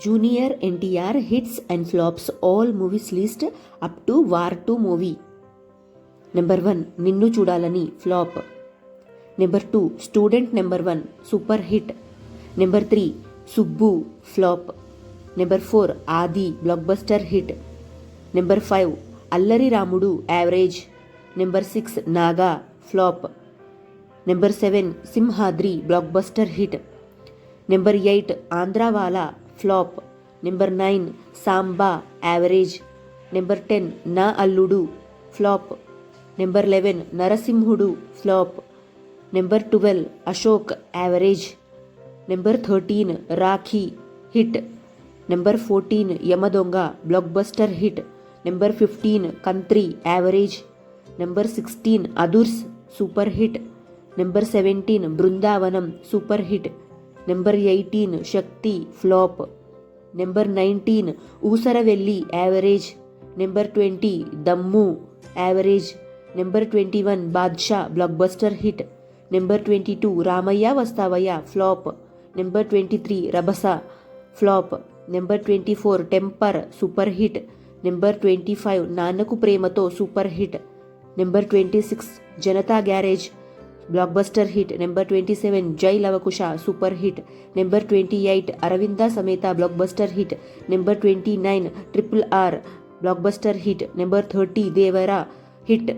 Junior NTR hits and flops all movies list up to war 2 movie. Number 1 నిన్ను చూడాలని flop. Number 2 student number 1 super hit. Number 3 Subbu flop. Number 4 ఆది block buster hit. Number 5 అల్లరి రాముడు average. Number 6 Naga flop. Number 7 Simhadri block buster hit. Number 8 Andhrawala flop. Number 9 Samba average. Number 10 నా అల్లుడు flop. Number 11 నరసింహుడు flop. Number 12 Ashok average. Number 13 Rakhi hit. Number 14 Yamadonga blockbuster hit. Number 15 Kantri average. Number 16 Adhurs super hit. Number 17 Brindavanam super hit. Number 18 Shakti flop. Number 19 Oosaravelli average. Number 20 Dammu average. Number 21 Baadshah blockbuster hit. Number 22 Ramayya Vasthavayya flop. Number 23 Rabhasa flop. Number 24 temper super hit. Number 25 Nannaku Prematho super hit. Number 26 Janatha garage blockbuster hit. Number 27 Jai Lava Kusa super hit. Number 28 Aravinda Sametha blockbuster hit. Number 29 RRR blockbuster hit. Number 30 Devara hit.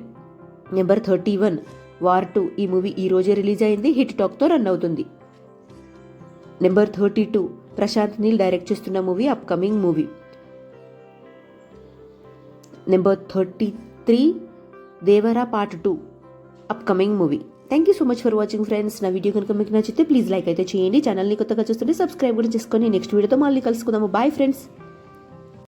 Number 31 war 2 ఈ movie ఈ రోజే release అయింది, hit టాక్తో run అవుతుంది. Number 32 Prashanth Neel direct చేస్తున్న movie, upcoming movie. Number 33 Devara part 2 upcoming movie. Thank you so much for watching friends. నా video కనుక మీకు నచ్చితే ప్లీజ్ లైక్ అయితే చేయండి. ఛానల్ని కొత్తగా చూస్తుంటే సబ్స్క్రైబ్ కూడా చేసుకొని నెక్స్ట్ వీడియోతో మళ్ళీ కలుసుకుందాము. Bye friends.